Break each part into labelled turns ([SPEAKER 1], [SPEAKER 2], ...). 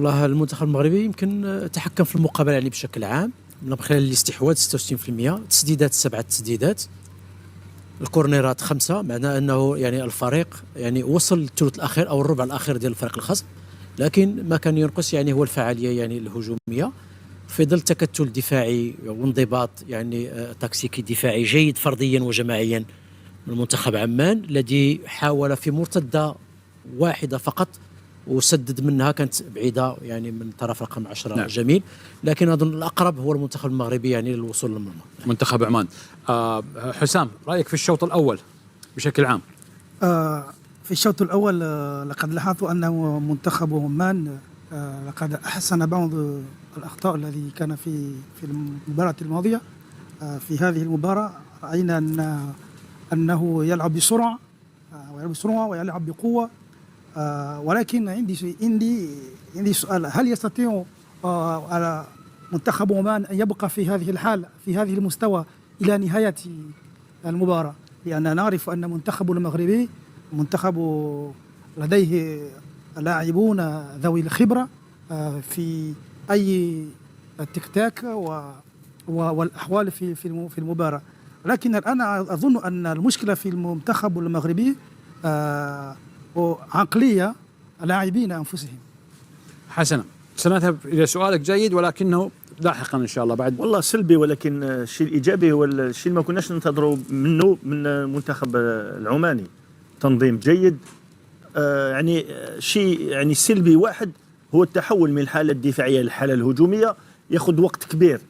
[SPEAKER 1] والله المنتخب المغربي يمكن تحكم في المقابله يعني بشكل عام من خلال الاستحواذ 66%، تسديدات 7 تسديدات، الكورنيرات 5، معناه انه يعني الفريق يعني وصل للثلث الاخير او الربع الاخير ديال الفريق الخصم، لكن ما كان ينقص يعني هو الفعاليه يعني الهجوميه في ظل تكتل دفاعي وانضباط يعني تكتيكي دفاعي جيد فرديا وجماعيا من منتخب عمان، الذي حاول في مرتده واحده فقط وسدد منها كانت بعيده يعني من طرف رقم 10. نعم. جميل، لكن اظن الاقرب هو المنتخب المغربي يعني للوصول للمرمى.
[SPEAKER 2] منتخب عمان. حسام، رايك في الشوط الاول بشكل عام؟
[SPEAKER 3] في الشوط الاول لقد لاحظت انه منتخب عمان لقد احسن بعض الاخطاء الذي كان في المباراه الماضيه. في هذه المباراه راينا انه يلعب بسرعه ويلعب بقوه. ولكن عندي سؤال: هل يستطيع على منتخب عمان أن يبقى في هذه الحال في هذه المستوى إلى نهاية المباراة؟ لأننا نعرف أن المنتخب المغربي منتخب لديه لاعبون ذوي الخبرة في أي تكتاك والأحوال في المباراة. لكن الآن أظن أن المشكلة في المنتخب المغربي وعقلية لاعبين أنفسهم.
[SPEAKER 2] حسنا، سنذهب إلى سؤالك جيد ولكنه لاحقا إن شاء الله بعد.
[SPEAKER 4] والله سلبي، ولكن الشيء الإيجابي هو الشيء اللي ما كناش ننتظروا منه من المنتخب العماني. تنظيم جيد، يعني شيء يعني سلبي واحد هو التحول من الحالة الدفاعية للحالة الهجومية، يأخذ وقت كبير،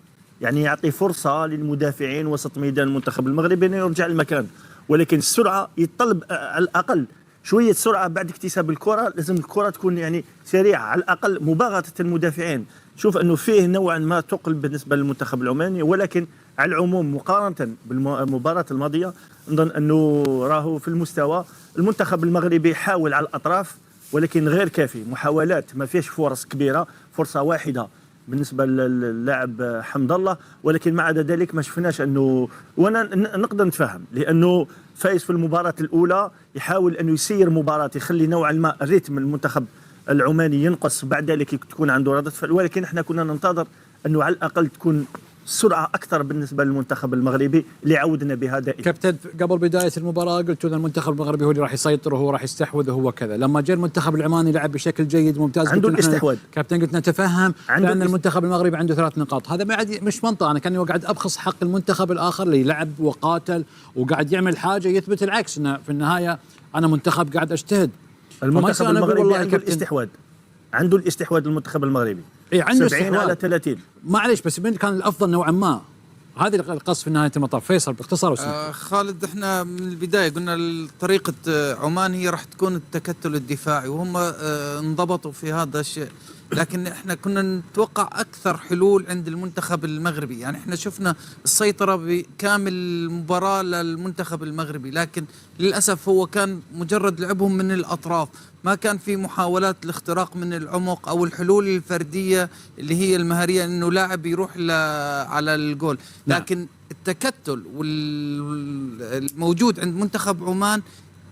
[SPEAKER 4] يعني يعطي فرصة للمدافعين وسط ميدان المنتخب المغربي أن يرجع المكان. ولكن السرعة يتطلب على الأقل شوية سرعة بعد اكتساب الكرة، لازم الكرة تكون يعني سريعة على الأقل، مباغتة المدافعين. شوف أنه فيه نوعا ما ثقل بالنسبة للمنتخب العماني، ولكن على العموم مقارنة بالمباراة الماضية نظن أنه راهو في المستوى. المنتخب المغربي حاول على الأطراف ولكن غير كافي، محاولات ما فيش فرص كبيرة، فرصة واحدة بالنسبة للاعب حمد الله، ولكن مع ذلك ما شفناش أنه، وأنا نقدر نتفهم لأنه فايز في المباراة الأولى يحاول أنه يسير مباراة، يخلي نوعا ما الريتم المنتخب العماني ينقص، بعد ذلك تكون عنده ردة فعل. ولكن احنا كنا ننتظر أنه على الأقل تكون سرعة أكثر بالنسبة للمنتخب المغربي اللي عودنا بها دائما.
[SPEAKER 2] كابتن، قبل بداية المباراة قلت أن المنتخب المغربي هو اللي راح يسيطر وهو راح يستحوذ وهو كذا. لما جاء المنتخب العماني لعب بشكل جيد ممتاز،
[SPEAKER 4] عنده الاستحواذ.
[SPEAKER 2] كابتن قلت نتفهم لأن المنتخب المغربي عنده 3 نقاط، هذا ما مش منطق. أنا كاني قاعد أبخص حق المنتخب الآخر اللي لعب وقاتل وقاعد يعمل حاجة يثبت العكس، إنه في النهاية أنا منتخب قاعد أجتهد.
[SPEAKER 4] المنتخب المغربي عنده الاستحواذ، عنده الاستحواذ المنتخب المغربي.
[SPEAKER 2] عنده
[SPEAKER 4] 70 على 30.
[SPEAKER 2] معليش، بس من كان الأفضل نوعا ما؟ هذه القصد في نهاية المطاف. فيصل باختصار.
[SPEAKER 5] خالد، احنا من البداية قلنا طريقة عمان هي راح تكون التكتل الدفاعي، وهم انضبطوا في هذا الشيء، لكن احنا كنا نتوقع أكثر حلول عند المنتخب المغربي. يعني احنا شفنا السيطرة بكامل المباراة للمنتخب المغربي، لكن للأسف هو كان مجرد لعبهم من الأطراف، ما كان في محاولات الاختراق من العمق أو الحلول الفردية اللي هي المهارية إنه لاعب يروح على الجول. لكن التكتل والموجود عند منتخب عمان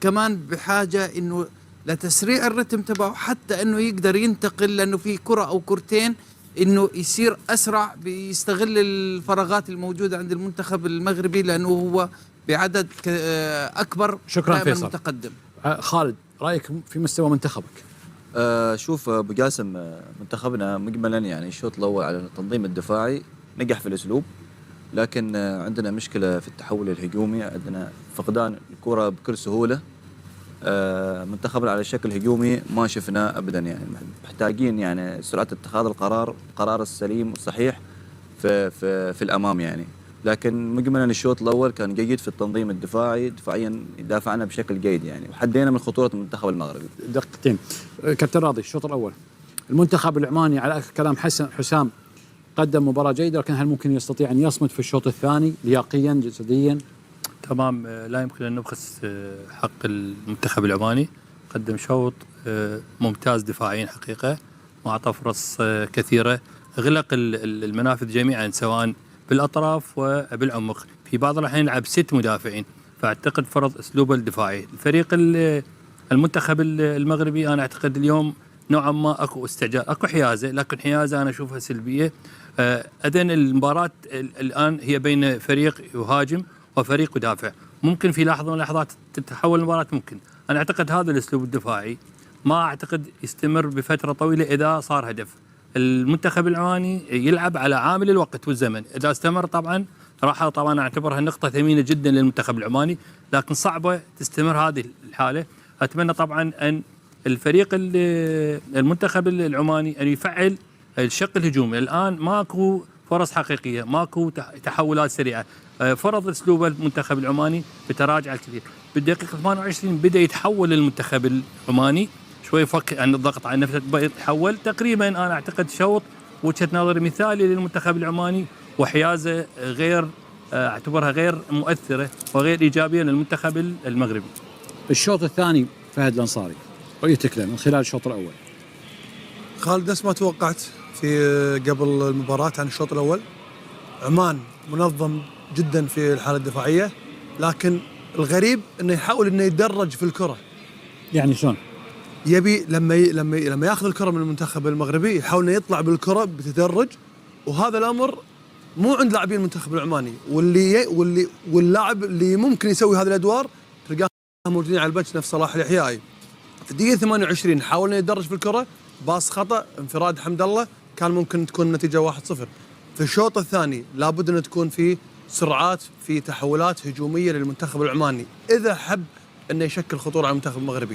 [SPEAKER 5] كمان بحاجة إنه لتسريع الرتم تبعه، حتى إنه يقدر ينتقل، لأنه في كرة أو كرتين إنه يصير أسرع، بيستغل الفراغات الموجودة عند المنتخب المغربي لأنه هو بعدد أكبر.
[SPEAKER 2] شكرا فيصل.
[SPEAKER 5] متقدم.
[SPEAKER 2] خالد، رأيك في مستوى منتخبك؟
[SPEAKER 6] شوف أبو جاسم، منتخبنا مجملا يعني الشوط الأول على التنظيم الدفاعي نجح في الأسلوب، لكن عندنا مشكلة في التحول الهجومي، عندنا فقدان الكرة بكل سهولة. منتخبنا على شكل هجومي ما شفناه أبدا، يعني محتاجين يعني سرعة اتخاذ القرار السليم والصحيح في الأمام يعني. لكن مجملا الشوط الأول كان جيد في التنظيم الدفاعي، دفاعيا دافعنا بشكل جيد يعني، وحدينا من خطورة المنتخب المغربي.
[SPEAKER 2] دقيقتين. كابتن راضي، الشوط الأول المنتخب العماني على كلام حسام قدم مباراة جيدة، لكن هل ممكن يستطيع أن يصمد في الشوط الثاني لياقيا جسديا؟
[SPEAKER 7] تمام، لا يمكن أن نبخس حق المنتخب العماني. قدم شوط ممتاز دفاعيا حقيقة، ما أعطى فرص كثيرة، غلق المنافذ جميعا سواء بالأطراف وبالعمق. في بعض الأحيان يلعب 6 مدافعين، فأعتقد فرض أسلوبه الدفاعي. الفريق المنتخب المغربي أنا أعتقد اليوم نوعا ما اكو استعجال، اكو حيازه، لكن حيازه انا اشوفها سلبيه. اذن المباراه الان هي بين فريق يهاجم وفريق يدافع، ممكن في لحظه من اللحظات تتحول المباراه، ممكن. انا اعتقد هذا الاسلوب الدفاعي ما اعتقد يستمر بفتره طويله اذا صار هدف. المنتخب العماني يلعب على عامل الوقت والزمن، اذا استمر طبعا راح طبعا اعتبرها نقطه ثمينه جدا للمنتخب العماني، لكن صعبه تستمر هذه الحاله. اتمنى طبعا ان الفريق المنتخب العماني ان يفعل الشق الهجومي. الان ماكو فرص حقيقيه، ماكو تحولات سريعه، فرض اسلوب المنتخب العماني بتراجع الكثير. بالدقيقه 28 بدا يتحول المنتخب العماني شوي، فك عن الضغط على نفسه، يتحول تقريبا. انا اعتقد شوط وجهه نظري مثالي للمنتخب العماني، وحيازه غير اعتبرها غير مؤثره وغير ايجابيه للمنتخب المغربي.
[SPEAKER 2] الشوط الثاني فهد الانصاري، رؤيتك له من خلال الشوط الاول؟
[SPEAKER 8] خالد، نفس ما توقعت في قبل المباراة عن الشوط الأول. عمان منظم جدا في الحالة الدفاعية، لكن الغريب انه يحاول انه يتدرج في الكرة.
[SPEAKER 2] يعني شلون؟
[SPEAKER 8] يبي لما ياخذ الكرة من المنتخب المغربي يحاول انه يطلع بالكرة بتدرج، وهذا الامر مو عند لاعبين المنتخب العماني، واللاعب اللي ممكن يسوي هذه الادوار تلقاه موجودين على البنش نفس صلاح اليحيائي. في الدقيقة 28 حاول انه يتدرج في الكرة، باص خطأ، انفراد حمد الله، كان ممكن تكون النتيجة 1-0. في الشوط الثاني لابد ان تكون في سرعات، في تحولات هجومية للمنتخب العماني إذا حب انه يشكل خطورة على المنتخب المغربي.